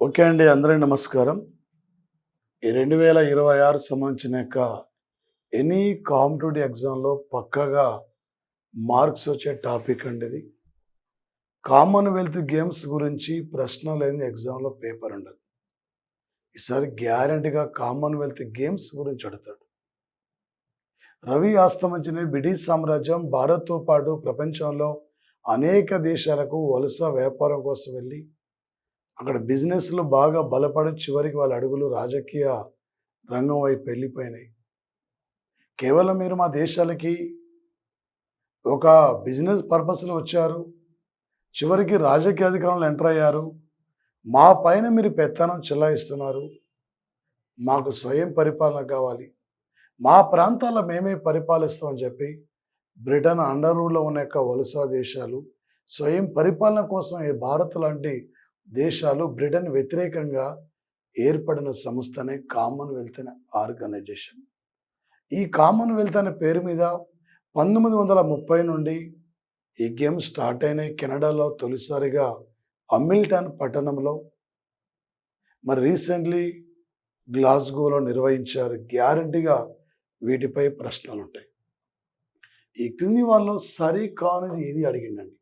Okay అండి. అందరికీ నమస్కారం. ఈ 2026 సంబంధించిన ఎనీ కాంపిటేటివ్ ఎగ్జామ్‌లో పక్కాగా మార్క్స్ వచ్చే టాపిక్ అండి ఇది. కామన్‌వెల్త్ గేమ్స్ గురించి ప్రశ్న లేని ఎగ్జామ్‌లో పేపర్ ఉండదు. ఈసారి గ్యారంటీగా కామన్‌వెల్త్ గేమ్స్ గురించి అడుగుతాడు. రవి ఆస్తమించిన బ్రిటిష్ సామ్రాజ్యం భారత్‌తో పాటు ప్రపంచంలో అనేక దేశాలకు వలస వ్యాపారం కోసం వెళ్ళి అక్కడ బిజినెస్‌లో బాగా బలపడి చివరికి వాళ్ళ అడుగులు రాజకీయ రంగం వైపు వెళ్ళిపోయినాయి. కేవలం మీరు మా దేశాలకి ఒక బిజినెస్ పర్పస్‌లో వచ్చారు. చివరికి రాజకీయ అధికారంలో ఎంటర్ అయ్యారు. మా పైన మీరు పెత్తనం చెలాయిస్తున్నారు. మాకు స్వయం పరిపాలన కావాలి. మా ప్రాంతాల్లో మేమే పరిపాలిస్తామని చెప్పి బ్రిటన్ అండర్ రూల్‌లో ఉన్న వలస దేశాలు స్వయం పరిపాలన కోసం ఈ భారత్ లాంటి దేశాలు బ్రిటన్ వ్యతిరేకంగా ఏర్పడిన సంస్థనే కామన్‌వెల్త్ అనే ఆర్గనైజేషన్. ఈ కామన్‌వెల్త్ అనే పేరు మీద 1930 నుండి ఈ గేమ్ స్టార్ట్ అయినాయి. కెనడాలో తొలిసారిగా హమిల్టన్ పట్టణంలో, మరి రీసెంట్లీ గ్లాస్గోలో నిర్వహించారు. గ్యారంటీగా వీటిపై ప్రశ్నలు ఉంటాయి. ఈ క్రింది వాళ్ళలో సరికానిది ఏది అడిగిండండి.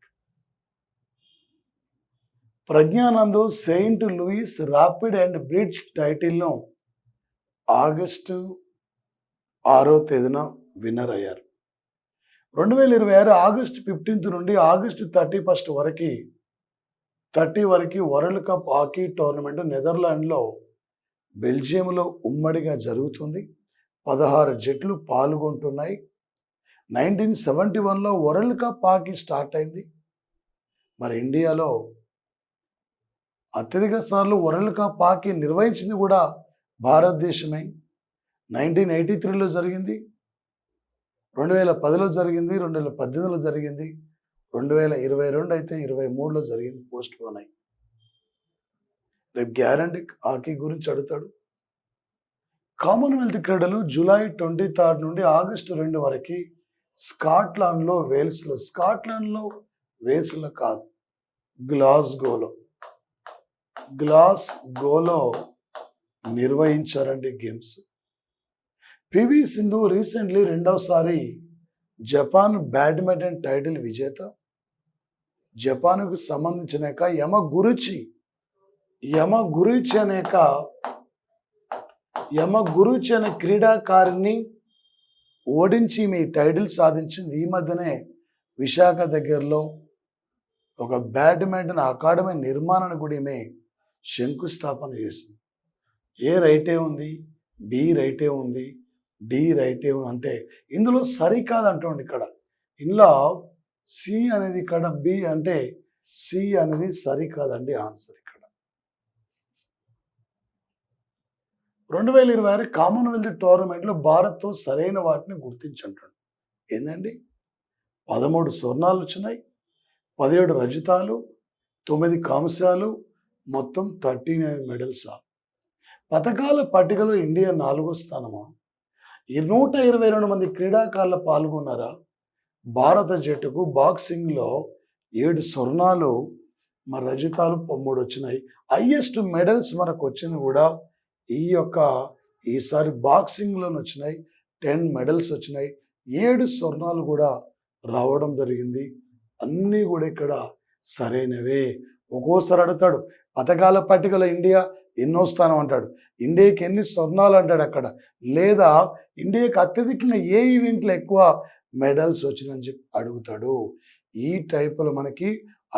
Praggnanandhaa Saint Louis rapid and blitz టైటిల్ను ఆగస్టు 6వ తేదీన విన్నర్ అయ్యారు. 2026 ఆగస్టు 15 నుండి ఆగస్టు 31 వరకు వరల్డ్ కప్ హాకీ టోర్నమెంట్ నెదర్లాండ్లో బెల్జియంలో ఉమ్మడిగా జరుగుతుంది. 16 జట్లు పాల్గొంటున్నాయి. 1971లో వరల్డ్ కప్ హాకీ స్టార్ట్ అయింది. మరి ఇండియాలో అత్యధిక సార్లు వరల్డ్ కప్ హాకీ నిర్వహించింది కూడా భారతదేశమే. 1983లో జరిగింది, 2010లో జరిగింది, 2018లో జరిగింది, 2022 అయితే 23లో జరిగింది. పోస్ట్ పోన్ అయ్యి. రేపు గ్యారంటీ హాకీ గురించి అడుగుతాడు. కామన్వెల్త్ క్రీడలు జూలై 23 నుండి ఆగస్టు 2 వరకు స్కాట్లాండ్లో వేల్స్లో కాదు, గ్లాస్గోలో నిర్వహించారండి గేమ్స్. పివి సింధు రీసెంట్లీ రెండవసారి జపాన్ బ్యాడ్మింటన్ టైటిల్ విజేత. జపాన్కు సంబంధించిన యమగురుచి అనే క్రీడాకారిని ఓడించి మీ టైటిల్ సాధించింది. ఈ మధ్యనే విశాఖ దగ్గరలో ఒక బ్యాడ్మింటన్ అకాడమీ నిర్మాణాన్ని కూడా ఈమె శంకుస్థాపన చేసింది. ఏ రైటే ఉంది, బి రైటే ఉంది, డి రైటే ఉంది అంటే ఇందులో సరికాదు అంటుంది. ఇందులో సి అనేది బి అంటే సి అనేది సరికాదండి ఆన్సర్. 2026 కామన్వెల్త్ టోర్నమెంట్లో భారత్తో సరైన వాటిని గుర్తించంటాడు. ఏందండి, 13 స్వర్ణాలు వచ్చినాయి, 17 రజతాలు, 9 కాంస్యాలు, మొత్తం 39 మెడల్స్. పథకాల పట్టికలో ఇండియా 4వ స్థానమా? 122 మంది క్రీడాకారులు పాల్గొన్నారా? భారత జట్టుకు బాక్సింగ్లో 7 స్వర్ణాలు, మరి రజతాలు 3 వచ్చినాయి. హైయెస్ట్ మెడల్స్ మనకు వచ్చింది కూడా ఈసారి బాక్సింగ్లోనే వచ్చినాయి. 10 మెడల్స్ వచ్చినాయి, 7 స్వర్ణాలు కూడా రావడం జరిగింది. అన్నీ కూడా ఇక్కడ సరైనవే. ఒక్కోసారి అడుగుతాడు పథకాల పట్టికలో ఇండియా ఎన్నో స్థానం అంటాడు, ఇండియాకి ఎన్ని స్వర్ణాలు అంటాడు లేదా ఇండియాకి అత్యధికంగా ఏ ఈవెంట్లో ఎక్కువ మెడల్స్ వచ్చిందని చెప్పి అడుగుతాడు. ఈ టైపులో మనకి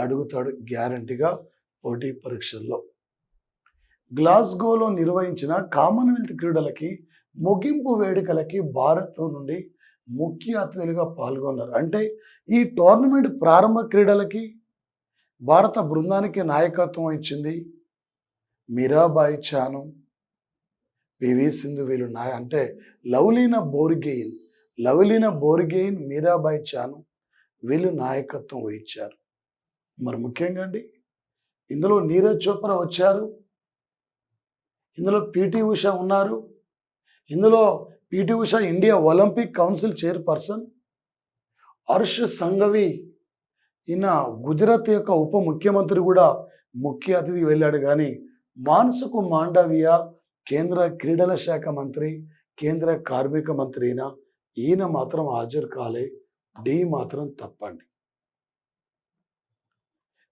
అడుగుతాడు గ్యారంటీగా పోటీ పరీక్షల్లో. గ్లాస్గోలో నిర్వహించిన కామన్వెల్త్ క్రీడలకి ముగింపు వేడుకలకి భారత్ నుండి ముఖ్య అతిథులుగా పాల్గొన్నారు. అంటే ఈ టోర్నమెంట్ ప్రారంభ క్రీడలకి భారత బృందానికి నాయకత్వం ఇచ్చింది మీరాబాయి చాను, పివి సింధు. వీళ్ళు అంటే లవ్లీనా బోర్గెయిన్, మీరాబాయి చాను వీళ్ళు నాయకత్వం వహించారు. మరి ముఖ్యంగా అండి ఇందులో నీరజ్ చోప్రా వచ్చారు, ఇందులో పిటి ఉషా ఉన్నారు, ఇందులో PT Usha India Olympic council chairperson, Harsh Sanghavi ఈయన గుజరాత్ యొక్క ఉప ముఖ్యమంత్రి కూడా ముఖ్య అతిథి వెళ్ళాడు. కానీ మాన్సుకు మాండవియా కేంద్ర క్రీడల శాఖ మంత్రి, కేంద్ర కార్మిక మంత్రి అయినా ఈయన మాత్రం హాజరు కాలే. డి మాత్రం తప్పండి.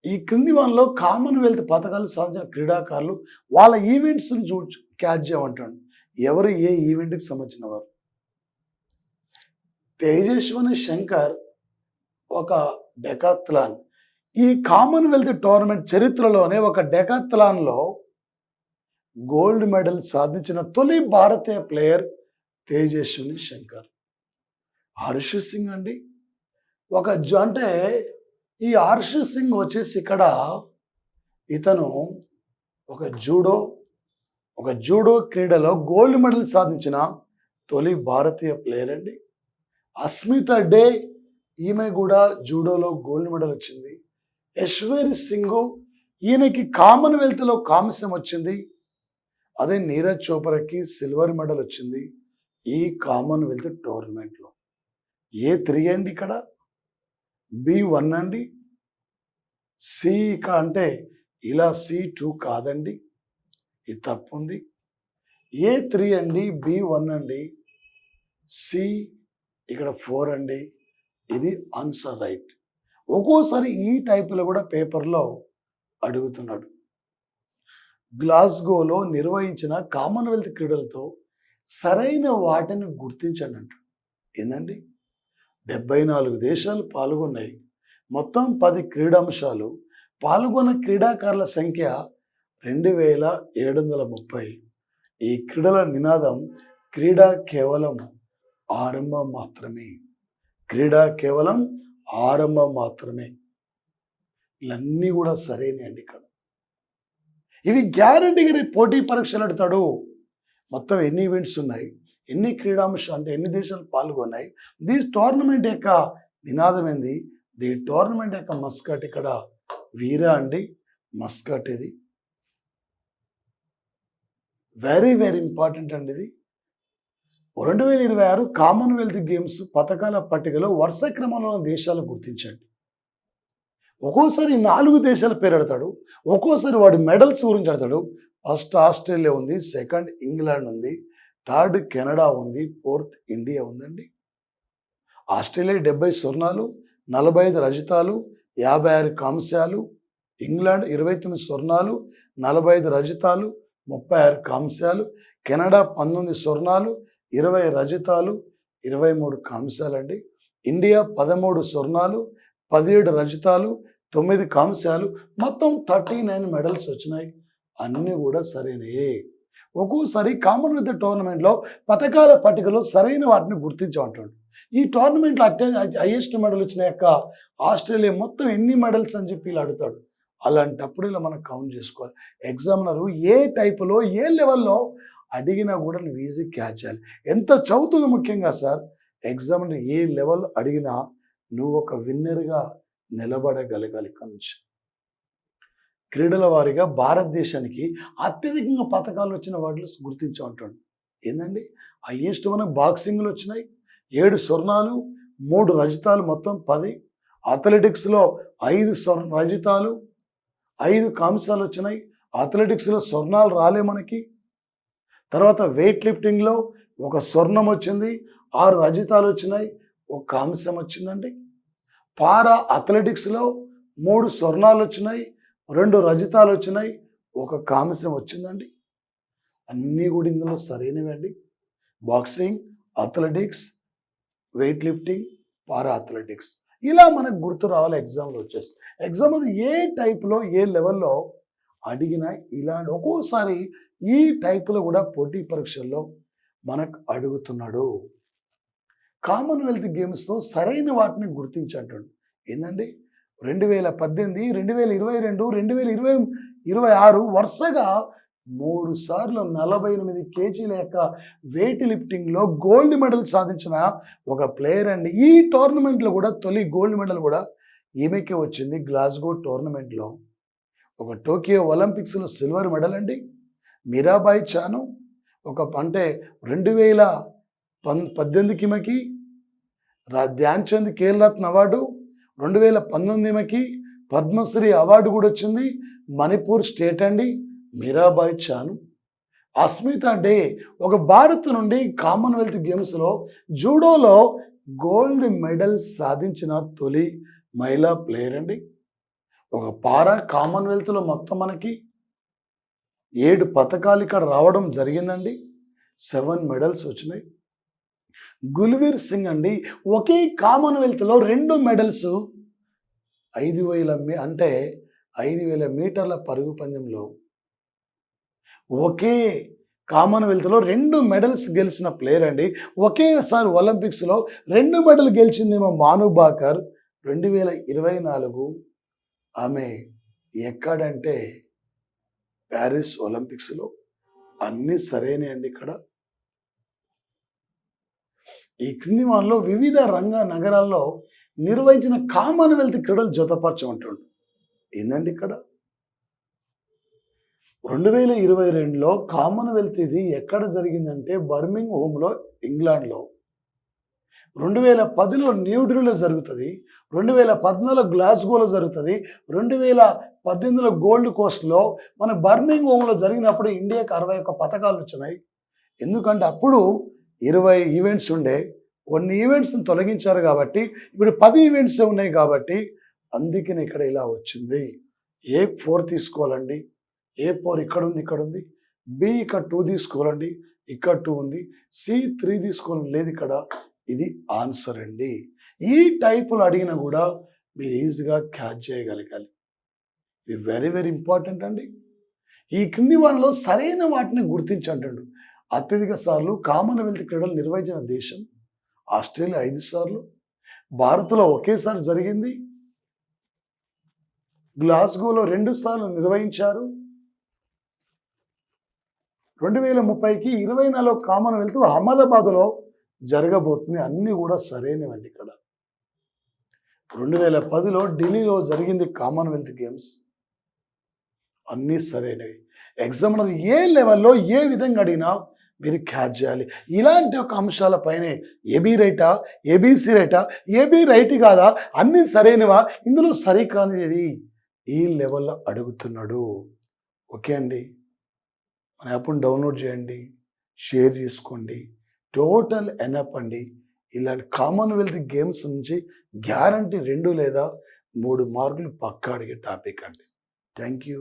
ఈ క్రింది వాళ్ళలో కామన్వెల్త్ పథకాలు సాధించిన క్రీడాకారులు వాళ్ళ ఈవెంట్స్ని క్యాచ్ చేయమంటాడు. ఎవరు ఏ ఈవెంట్కి సంబంధించిన వారు? తేజస్విని శంకర్ ఒక డెకాథ్లాన్. ఈ కామన్వెల్త్ టోర్నమెంట్ చరిత్రలోనే ఒక డెకాథ్లాన్లో గోల్డ్ మెడల్ సాధించిన తొలి భారతీయ ప్లేయర్ తేజస్విని శంకర్. హర్ష్ సింగ్ అండి, అంటే ఈ హర్ష్ సింగ్ వచ్చేసి ఇక్కడ ఇతను ఒక జూడో క్రీడలో గోల్డ్ మెడల్ సాధించిన తొలి భారతీయ ప్లేయర్ అండి. అస్మిత డే, ఈమె కూడా జూడోలో గోల్డ్ మెడల్ వచ్చింది. యశ్వర్ సింగ్, ఈయనకి కామన్వెల్త్లో కాంస్యం వచ్చింది. అదే నీరజ్ చోప్రాకి సిల్వర్ మెడల్ వచ్చింది ఈ కామన్వెల్త్ టోర్నమెంట్లో. A3 అండి, ఇక్కడ B1 అండి. సి అంటే ఇలా C2 కాదండి, ఇది తప్పు ఉంది. A3 అండి, B1 అండి, సి ఇక్కడ 4 అండి. ఇది ఆన్సర్ రైట్. ఒక్కోసారి ఈ టైపులో కూడా పేపర్లో అడుగుతున్నాడు. గ్లాస్గోలో నిర్వహించిన కామన్వెల్త్ క్రీడలతో సరైన వాటిని గుర్తించండి అంటాడు. ఏందండి, 74 దేశాలు పాల్గొన్నాయి. మొత్తం 10 క్రీడాంశాలు. పాల్గొన్న క్రీడాకారుల సంఖ్య 2730. ఈ క్రీడల నినాదం క్రీడా కేవలం ఆరంభం మాత్రమే. క్రీడా కేవలం ఆరంభం మాత్రమే. ఇవన్నీ కూడా సరైనవి అండి. ఇక్కడ ఇవి గ్యారంటీగా రేపు పోటీ పరీక్షలు అడుగుతాడు. మొత్తం ఎన్ని ఈవెంట్స్ ఉన్నాయి, ఎన్ని క్రీడాంశాలు అంటే ఎన్ని దేశాలు పాల్గొన్నాయి, దీస్ టోర్నమెంట్ యొక్క నినాదం ఏంది, ది టోర్నమెంట్ యొక్క మస్కట్ ఇక్కడ వీరా అండి, మస్కట్. ఇది వెరీ వెరీ ఇంపార్టెంట్ అండి. ఇది 2026 కామన్వెల్త్ గేమ్స్ పథకాల పట్టికలో వరుస క్రమంలో ఉన్న దేశాలు గుర్తించండి. ఒక్కోసారి 4 దేశాల పేరు అడతాడు, ఒక్కోసారి వాడి మెడల్స్ గురించి అడతాడు. ఫస్ట్ ఆస్ట్రేలియా ఉంది, సెకండ్ ఇంగ్లాండ్ ఉంది, థర్డ్ కెనడా ఉంది, ఫోర్త్ ఇండియా ఉందండి. ఆస్ట్రేలియా 70 స్వర్ణాలు, 45 రజతాలు, 56 కాంస్యాలు. ఇంగ్లాండ్ 29 స్వర్ణాలు, 45 రజతాలు, 36 కాంస్యాలు. కెనడా 19 స్వర్ణాలు, 20 రజతాలు, 23 కాంస్యాలండి. ఇండియా 13 స్వర్ణాలు, 17 రజతాలు, 9 కాంస్యాలు, మొత్తం 39 మెడల్స్ వచ్చినాయి. అన్నీ కూడా సరైనయే. ఒక్కోసారి కామన్వెల్త్ టోర్నమెంట్లో పథకాల పట్టికలో సరైన వాటిని గుర్తించమంటాడు. ఈ టోర్నమెంట్లో హైయెస్ట్ మెడల్ వచ్చిన యొక్క ఆస్ట్రేలియా మొత్తం ఎన్ని మెడల్స్ అని చెప్పి ఇలా అడుగుతాడు. అలాంటప్పుడు ఇలా మనం కౌంట్ చేసుకోవాలి. ఎగ్జామినరు ఏ టైపులో ఏ లెవెల్లో అడిగినా కూడా నువ్వు ఈజీ క్యాచ్ చేయాలి. ఎంత చదువుతుందో ముఖ్యంగా సార్, ఎగ్జామినర్ ఏ లెవెల్ అడిగినా నువ్వు ఒక విన్నర్గా నిలబడగలగాలి. నుంచి క్రీడల వారీగా భారతదేశానికి అత్యధికంగా పథకాలు వచ్చిన వాటిలో గుర్తించమంటాడు. ఏంటండి, హైయెస్ట్ మనకు బాక్సింగ్లో వచ్చినాయి 7 స్వర్ణాలు, 3 రజతాలు, మొత్తం 10. అథ్లెటిక్స్లో 5 రజతాలు, 5 కాంస్యాలు వచ్చినాయి. అథ్లెటిక్స్లో స్వర్ణాలు రాలే మనకి. తర్వాత వెయిట్ లిఫ్టింగ్లో 1 స్వర్ణం వచ్చింది, 6 రజతాలు వచ్చినాయి, 1 కాంస్యం వచ్చిందండి. పారా అథ్లెటిక్స్లో 3 స్వర్ణాలు వచ్చినాయి, 2 రజతాలు వచ్చినాయి, 1 కాంస్యం వచ్చిందండి. అన్నీ కూడా ఇందులో సరైనవి అండి. బాక్సింగ్, అథ్లెటిక్స్, వెయిట్ లిఫ్టింగ్, పారా అథ్లెటిక్స్, ఇలా మనకు గుర్తు రావాలి. ఎగ్జామ్లో వచ్చేసి ఎగ్జామ్లో ఏ టైప్లో ఏ లెవెల్లో అడిగినా ఇలాంటి ఒక్కోసారి ఈ టైపులో కూడా పోటీ పరీక్షల్లో మనకు అడుగుతున్నాడు. కామన్వెల్త్ గేమ్స్తో సరైన వాటిని గుర్తించంటాడు. ఏంటండి, 2018, 2022, 2026 వరుసగా 3 సార్లు 48 కేజీల యొక్క వెయిట్ లిఫ్టింగ్లో గోల్డ్ మెడల్ సాధించిన ఒక ప్లేయర్ అండి. ఈ టోర్నమెంట్లో కూడా తొలి గోల్డ్ మెడల్ కూడా ఈమెకే వచ్చింది. గ్లాస్గో టోర్నమెంట్లో. ఒక టోక్యో ఒలింపిక్స్లో సిల్వర్ మెడల్ అండి. మీరాబాయి చాను అంటే 2018 ఈమెకి ధ్యాన్ చంద్ ఖేల్ రత్న అవార్డు, 2019 ఈమెకి పద్మశ్రీ అవార్డు కూడా వచ్చింది. మణిపూర్ స్టేట్ అండి, మీరాబాయ్ చాను, అస్మితా డే ఒక భారత్ నుండి కామన్వెల్త్ గేమ్స్లో జూడోలో గోల్డ్ మెడల్ సాధించిన తొలి మహిళా ప్లేయర్ అండి. ఒక పారా కామన్వెల్త్లో మొత్తం మనకి 7 పథకాలు ఇక్కడ రావడం జరిగిందండి. 7 మెడల్స్ వచ్చినాయి. గుల్వీర్ సింగ్ అండి ఒకే కామన్వెల్త్లో 2 మెడల్స్ 5,000 మీటర్ల పరుగు పందెంలో ఒకే కామన్వెల్త్లో 2 మెడల్స్ గెలిచిన ప్లేయర్ అండి. ఒకేసారి ఒలింపిక్స్లో 2 మెడల్ గెలిచిందేమో మాను భాకర్ 2024. ఆమె ఎక్కడంటే ప్యారిస్ ఒలింపిక్స్లో. అన్నీ సరైనవి అండి. ఇక్కడ ఈ క్రింది వారిలో వివిధ నగరాల్లో నిర్వహించిన కామన్వెల్త్ క్రీడలు జతపరచమంటుండు. ఏందండి ఇక్కడ 2022లో కామన్వెల్త్ ఇది ఎక్కడ జరిగిందంటే బర్మింగ్హామ్లో, ఇంగ్లాండ్లో. 2010లో న్యూఢిల్లీలో జరుగుతుంది. 2014 గ్లాస్గోలో జరుగుతుంది. 2018లో గోల్డ్ కోస్ట్లో మన బర్మింగ్హామ్లో జరిగినప్పుడు ఇండియాకి 61 పథకాలు వచ్చినాయి. ఎందుకంటే అప్పుడు 20 ఈవెంట్స్ ఉండే, కొన్ని ఈవెంట్స్ని తొలగించారు కాబట్టి ఇప్పుడు 10 ఈవెంట్స్ ఉన్నాయి కాబట్టి అందుకని ఇక్కడ ఇలా వచ్చింది. A4 తీసుకోవాలండి. A4 ఇక్కడ ఉంది. B ఇక్కడ 2 తీసుకోవాలండి, ఇక్కడ 2 ఉంది. C 3 తీసుకోవాలని లేదు ఇక్కడ. ఇది ఆన్సర్ అండి. ఈ టైపులు అడిగినా కూడా మీరు ఈజీగా క్యాచ్ చేయగలగాలి. ఇది వెరీ వెరీ ఇంపార్టెంట్ అండి. ఈ క్రింది వాటిలో సరైన వాటిని గుర్తించంటాడు. అత్యధిక సార్లు కామన్వెల్త్ క్రీడలు నిర్వహించిన దేశం ఆస్ట్రేలియా 5 సార్లు. భారత్లో ఒకేసారి జరిగింది. గ్లాస్గోలో 2 సార్లు నిర్వహించారు. 2030కి 24 కామన్వెల్త్ అహ్మదాబాద్లో జరగబోతుంది. అన్నీ కూడా సరైనవండి. ఇక్కడ 2010లో ఢిల్లీలో జరిగింది కామన్వెల్త్ గేమ్స్. అన్నీ సరైనవి. ఎగ్జామినర్ ఏ లెవెల్లో ఏ విధంగా అడిగినా మీరు క్యాచ్ చేయాలి. ఇలాంటి ఒక అంశాలపైనే ఏబీ రైటా, ఏబీసీ రైటా, ఏబీ రైట్ కాదా, అన్నీ సరైనవా, ఇందులో సరికానిది ఈ లెవెల్లో అడుగుతున్నాడు. ఓకే అండి. మన యాప్ను డౌన్లోడ్ చేయండి, షేర్ చేసుకోండి. టోటల్ ఎనప్ అండి. ఇలాంటి కామన్వెల్త్ గేమ్స్ నుంచి గ్యారంటీ 2 లేదా 3 మార్కులు పక్కా అడిగే టాపిక్ అండి. Thank you.